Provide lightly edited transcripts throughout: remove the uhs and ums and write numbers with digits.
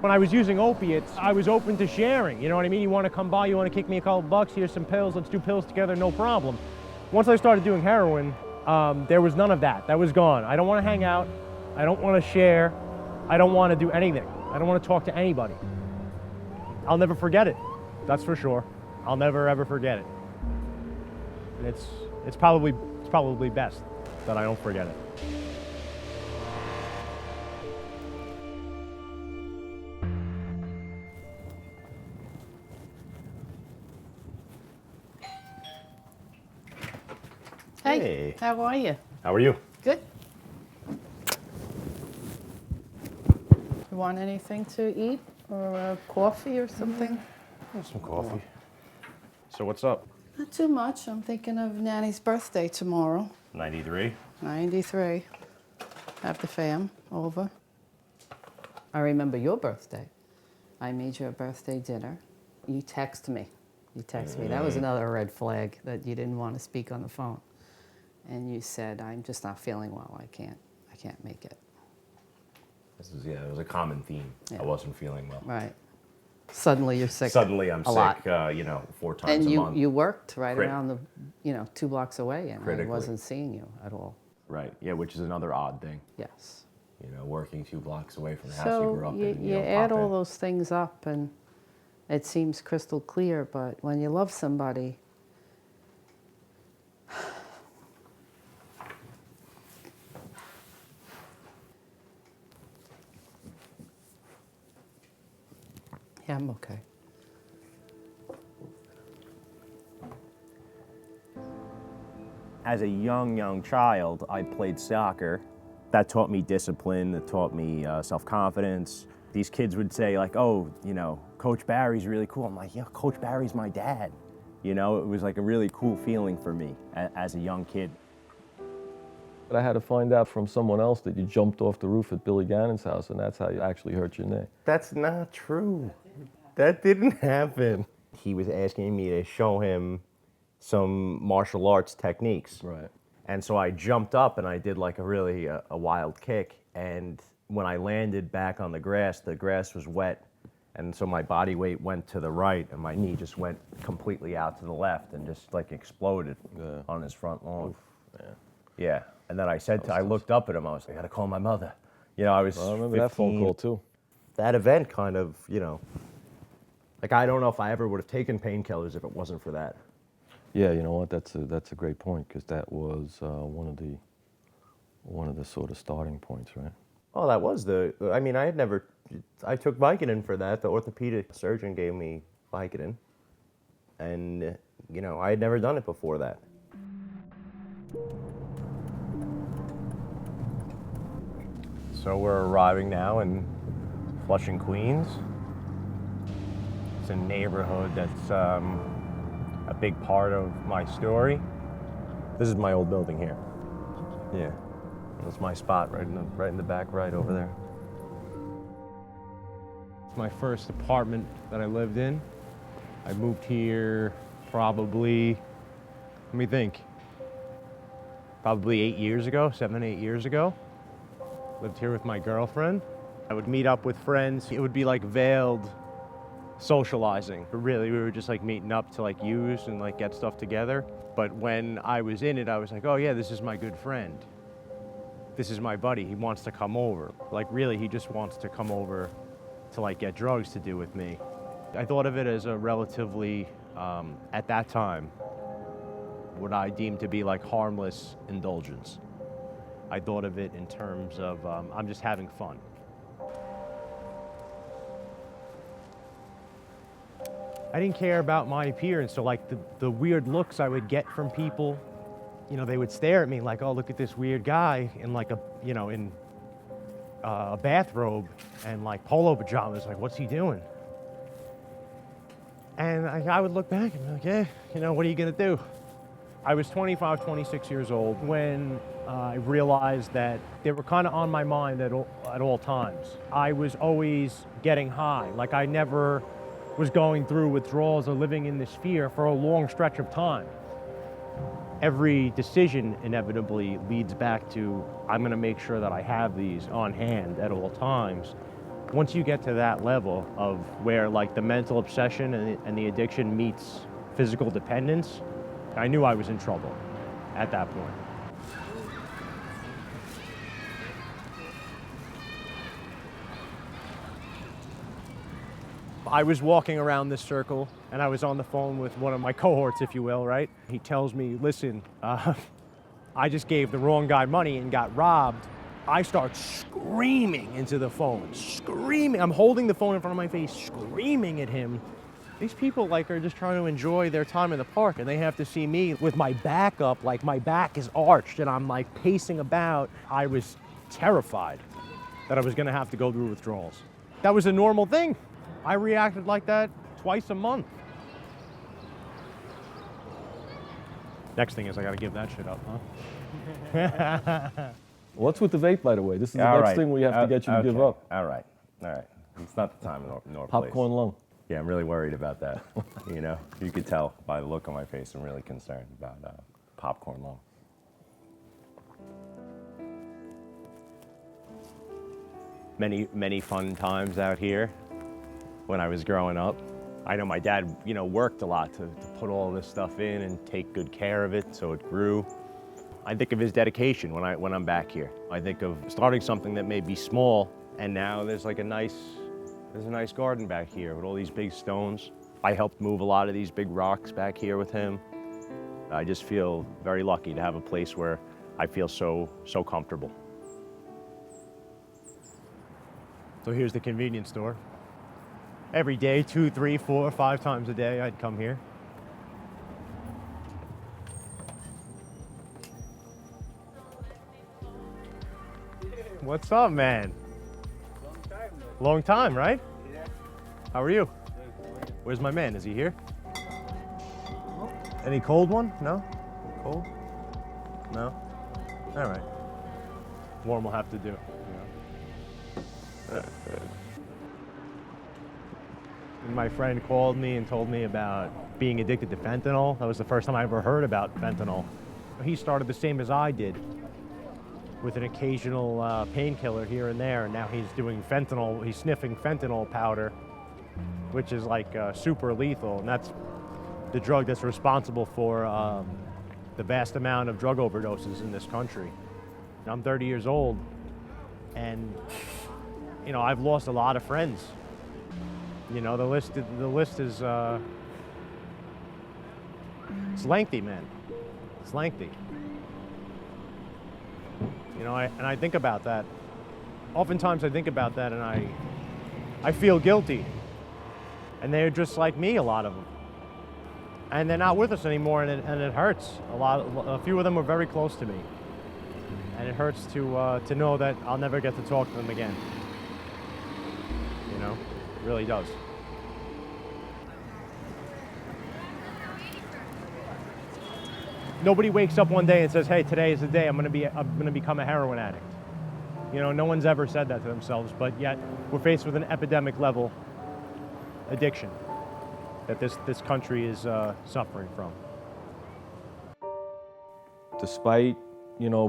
When I was using opiates, I was open to sharing. You know what I mean? You want to come by, you want to kick me a couple bucks, here's some pills, let's do pills together, no problem. Once I started doing heroin, there was none of that. That was gone. I don't want to hang out. I don't want to share. I don't want to do anything. I don't want to talk to anybody. I'll never forget it. That's for sure. I'll never ever forget it. And it's probably best that I don't forget it. Hey, how are you? How are you? Good. You want anything to eat or coffee or something? Some coffee. So what's up? Not too much. I'm thinking of Nanny's birthday tomorrow. 93? 93. Have the fam over. I remember your birthday. I made you a birthday dinner. You text me. That was another red flag that you didn't want to speak on the phone. And you said, I'm just not feeling well. I can't make it. It was a common theme. Yeah. I wasn't feeling well. Right. Suddenly you're sick. Suddenly I'm a lot. sick, 4 times a month. And you worked right around the, 2 blocks away, and I Critically. wasn't seeing you at all. Right, yeah, which is another odd thing. Yes. Working 2 blocks away from the house you grew So up in. you don't add pop all in. those things up, and it seems crystal clear, but when you love somebody, yeah, I'm okay. As a young child, I played soccer. That taught me discipline, that taught me self-confidence. These kids would say like, oh, Coach Barry's really cool. I'm like, yeah, Coach Barry's my dad. It was like a really cool feeling for me as a young kid. But I had to find out from someone else that you jumped off the roof at Billy Gannon's house, and that's how you actually hurt your knee. That's not true. That didn't happen. He was asking me to show him some martial arts techniques. Right. And so I jumped up and I did like a really a wild kick. And when I landed back on the grass was wet. And so my body weight went to the right and my knee just went completely out to the left and just like exploded on his front lawn. Oof, Yeah. And then I looked up at him. I was like, I gotta call my mother. I was I remember 15. that phone call too. That event kind of, like I don't know if I ever would have taken painkillers if it wasn't for that. Yeah, you know what? That's a great point, because that was one of the sort of starting points, right? Oh, that was I took Vicodin for that. The orthopedic surgeon gave me Vicodin. And, I had never done it before that. So we're arriving now in Flushing, Queens. It's a neighborhood that's a big part of my story. This is my old building here. Yeah, that's my spot right in the back right over there. It's my first apartment that I lived in. I moved here probably, let me think, probably 8 years ago, 7, 8 years ago. Lived here with my girlfriend. I would meet up with friends. It would be like veiled socializing. But really, we were just like meeting up to like use and like get stuff together. But when I was in it, I was like, oh yeah, this is my good friend. This is my buddy. He wants to come over. Like really, he just wants to come over to like get drugs to do with me. I thought of it as a relatively, at that time, what I deemed to be like harmless indulgence. I thought of it in terms of, I'm just having fun. I didn't care about my appearance, so like the weird looks I would get from people, they would stare at me like, oh, look at this weird guy in like in a bathrobe and like polo pajamas, like what's he doing? And I would look back and be like, yeah, what are you gonna do? I was 25, 26 years old when I realized that they were kind of on my mind at all times. I was always getting high. Like I never was going through withdrawals or living in this fear for a long stretch of time. Every decision inevitably leads back to, I'm gonna make sure that I have these on hand at all times Once you get to that level of where like the mental obsession and the addiction meets physical dependence, I knew I was in trouble at that point. I was walking around this circle and I was on the phone with one of my cohorts, if you will, right? He tells me, listen, I just gave the wrong guy money and got robbed. I start screaming into the phone, screaming. I'm holding the phone in front of my face, screaming at him. These people like are just trying to enjoy their time in the park, and they have to see me with my back up, like my back is arched and I'm like pacing about. I was terrified that I was gonna have to go through withdrawals. That was a normal thing. I reacted like that twice a month. Next thing is I gotta give that shit up, huh? What's with the vape, by the way? This is the All next right. thing we have to get you to give up. All right. It's not the time nor place. Popcorn lung. Yeah, I'm really worried about that. You know, you could tell by the look on my face, I'm really concerned about popcorn lung. Many fun times out here when I was growing up. I know my dad, worked a lot to put all this stuff in and take good care of it so it grew. I think of his dedication when I'm back here. I think of starting something that may be small, and now there's a nice garden back here with all these big stones. I helped move a lot of these big rocks back here with him. I just feel very lucky to have a place where I feel so comfortable. So here's the convenience store. Every day, 2, 3, 4, 5 times a day, I'd come here. What's up, man? Long time, right? Yeah. How are you? Where's my man? Is he here? Any cold one? No? Cold? No? All right. Warm will have to do. And my friend called me and told me about being addicted to fentanyl. That was the first time I ever heard about fentanyl. He started the same as I did, with an occasional painkiller here and there, and now he's doing fentanyl. He's sniffing fentanyl powder, which is like super lethal, and that's the drug that's responsible for the vast amount of drug overdoses in this country. And I'm 30 years old, and I've lost a lot of friends. The list is it's lengthy, man. It's lengthy. And I think about that. Oftentimes I think about that and I feel guilty. And they're just like me, a lot of them. And they're not with us anymore, and it hurts. A few of them were very close to me. And it hurts to know that I'll never get to talk to them again. It really does. Nobody wakes up one day and says, hey, today is the day I'm gonna become a heroin addict. No one's ever said that to themselves, but yet we're faced with an epidemic level addiction that this country is suffering from. Despite,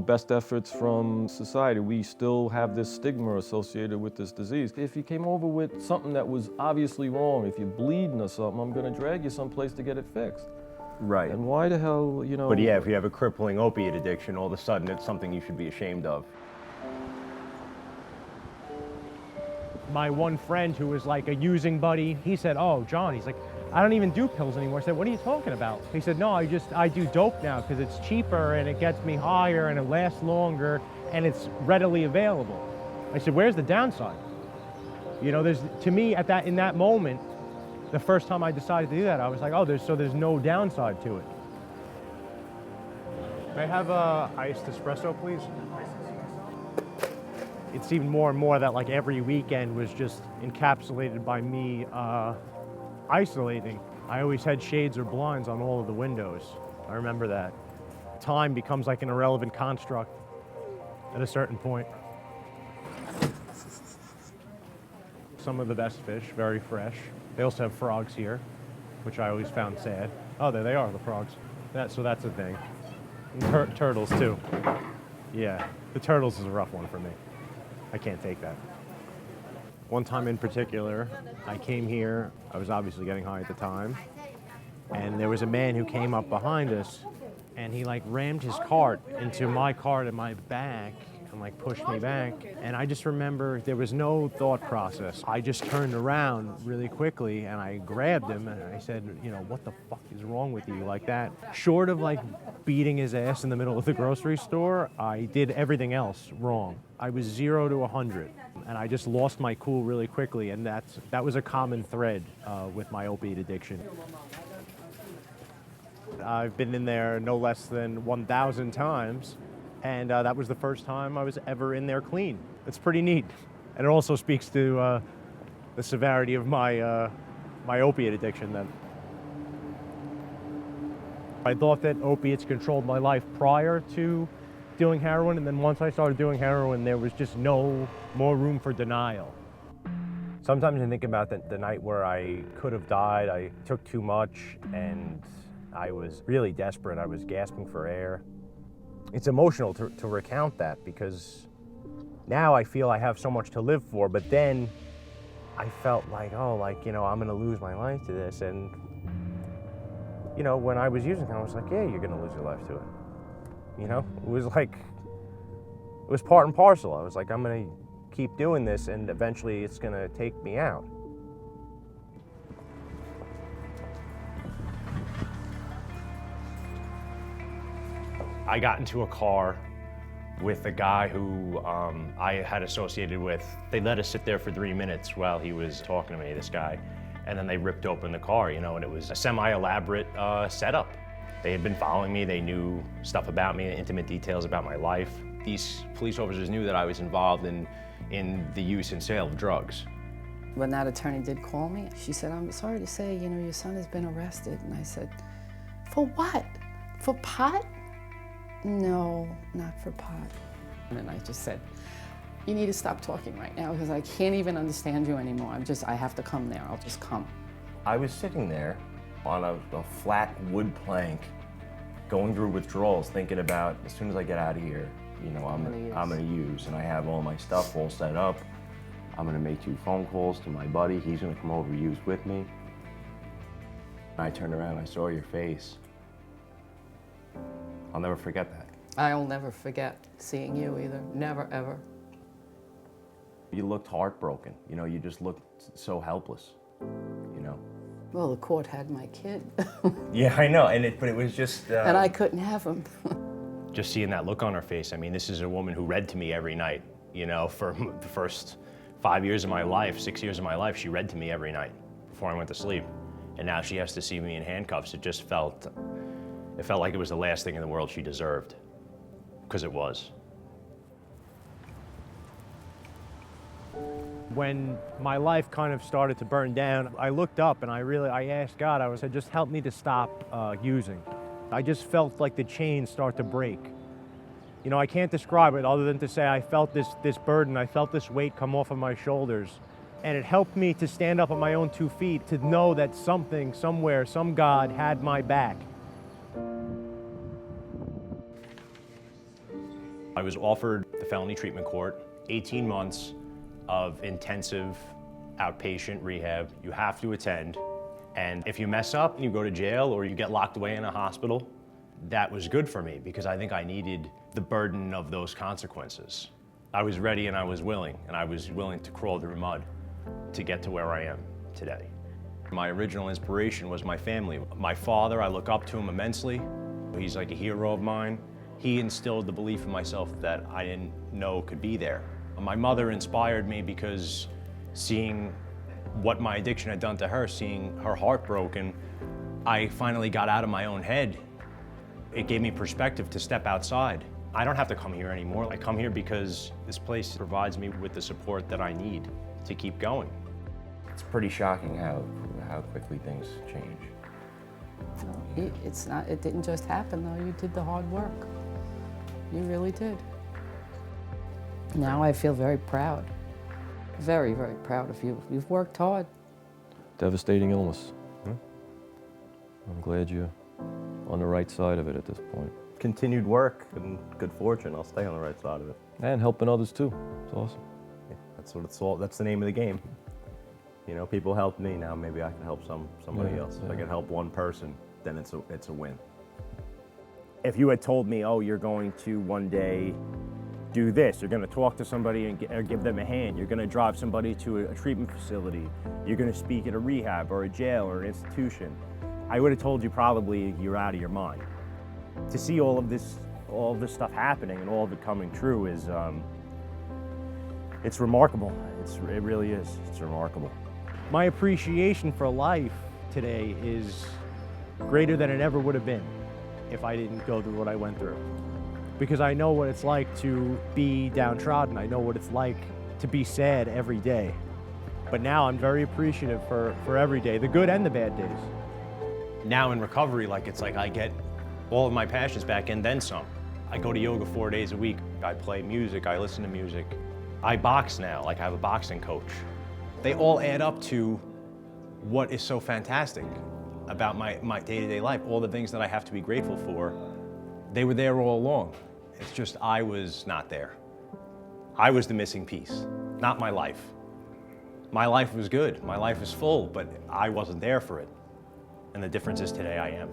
best efforts from society, we still have this stigma associated with this disease. If you came over with something that was obviously wrong, if you're bleeding or something, I'm gonna drag you someplace to get it fixed. Right. And why the hell, But yeah, if you have a crippling opiate addiction, all of a sudden it's something you should be ashamed of. My one friend who was like a using buddy, he said, oh, John, he's like, I don't even do pills anymore. I said, what are you talking about? He said, no, I do dope now because it's cheaper and it gets me higher and it lasts longer and it's readily available. I said, where's the downside? To me in that moment, the first time I decided to do that, I was like, oh, there's no downside to it. May I have a iced espresso, please? It seemed more and more that like every weekend was just encapsulated by me isolating. I always had shades or blinds on all of the windows. I remember that. Time becomes like an irrelevant construct at a certain point. Some of the best fish, very fresh. They also have frogs here, which I always found sad. Oh, there they are, the frogs. So that's a thing. And turtles too. Yeah, the turtles is a rough one for me. I can't take that. One time in particular, I came here, I was obviously getting high at the time, and there was a man who came up behind us, and he like rammed his cart into my cart in my back and like pushed me back. And I just remember there was no thought process. I just turned around really quickly and I grabbed him and I said, you know, what the fuck is wrong with you, like that. Short of like beating his ass in the middle of the grocery store, I did everything else wrong. I was 0 to 100 and I just lost my cool really quickly, and that was a common thread with my opiate addiction. I've been in there no less than 1,000 times, and that was the first time I was ever in there clean. It's pretty neat. And it also speaks to the severity of my opiate addiction then. I thought that opiates controlled my life prior to doing heroin, and then once I started doing heroin, there was just no more room for denial. Sometimes I think about the night where I could have died. I took too much, and I was really desperate. I was gasping for air. It's emotional to recount that, because now I feel I have so much to live for, but then I felt like, oh, like, you know, I'm gonna lose my life to this. And, you know, when I was using it, I was like, yeah, you're gonna lose your life to it. You know, it was like, it was part and parcel. I was like, I'm gonna keep doing this and eventually it's gonna take me out. I got into a car with a guy who I had associated with. They let us sit there for 3 minutes while he was talking to me, this guy, and then they ripped open the car, you know, and it was a semi-elaborate setup. They had been following me, they knew stuff about me, intimate details about my life. These police officers knew that I was involved in the use and sale of drugs. When that attorney did call me, she said, I'm sorry to say, you know, your son has been arrested. And I said, for what? For pot? No, not for pot. And I just said, you need to stop talking right now because I can't even understand you anymore. I have to come there, I'll just come. I was sitting there on a flat wood plank, going through withdrawals, thinking about, as soon as I get out of here, you know, I'm gonna use, and I have all my stuff all set up. I'm gonna make 2 phone calls to my buddy. He's gonna come over, use with me. And I turned around, I saw your face. I'll never forget that. I'll never forget seeing you either, never, ever. You looked heartbroken. You know, you just looked so helpless, you know. Well, the court had my kid. Yeah, I know, but it was just... And I couldn't have him. Just seeing that look on her face, I mean, this is a woman who read to me every night, you know, for the first 5 years of my life, 6 years of my life, she read to me every night before I went to sleep. And now she has to see me in handcuffs. It felt like it was the last thing in the world she deserved, because it was. When my life kind of started to burn down, I looked up and I asked God, I said, just help me to stop using. I just felt like the chains start to break. You know, I can't describe it other than to say I felt this burden, I felt this weight come off of my shoulders. And it helped me to stand up on my own 2 feet, to know that something, somewhere, some God had my back. I was offered the felony treatment court, 18 months of intensive outpatient rehab you have to attend. And if you mess up and you go to jail or you get locked away in a hospital, that was good for me because I think I needed the burden of those consequences. I was ready and I was willing to crawl through mud to get to where I am today. My original inspiration was my family. My father, I look up to him immensely. He's like a hero of mine. He instilled the belief in myself that I didn't know could be there. My mother inspired me because seeing what my addiction had done to her, seeing her heart broken, I finally got out of my own head. It gave me perspective to step outside. I don't have to come here anymore. I come here because this place provides me with the support that I need to keep going. It's pretty shocking how quickly things change. No, it didn't just happen though, you did the hard work. You really did. Now I feel very proud. Very, very proud of you. You've worked hard. Devastating illness. I'm glad you're on the right side of it at this point. Continued work and good fortune, I'll stay on the right side of it. And helping others too. It's awesome. Yeah, that's That's what it's all. That's the name of the game. You know, people helped me. Now maybe I can help somebody Yeah, else. If I yeah. can help one person, then it's a win. If you had told me, oh, you're going to one day do this, you're going to talk to somebody and or give them a hand, you're going to drive somebody to a treatment facility, you're going to speak at a rehab or a jail or an institution, I would have told you probably you're out of your mind. To see all of this stuff happening and all of it coming true is, it's remarkable. It really is. It's remarkable. My appreciation for life today is greater than it ever would have been if I didn't go through what I went through. Because I know what it's like to be downtrodden. I know what it's like to be sad every day. But now I'm very appreciative for every day, the good and the bad days. Now in recovery, it's like I get all of my passions back and then some. I go to yoga 4 days a week. I play music, I listen to music. I box now, I have a boxing coach. They all add up to what is so fantastic about my day-to-day life, all the things that I have to be grateful for. They were there all along. It's just I was not there. I was the missing piece, not my life. My life was good, my life was full, but I wasn't there for it. And the difference is today I am.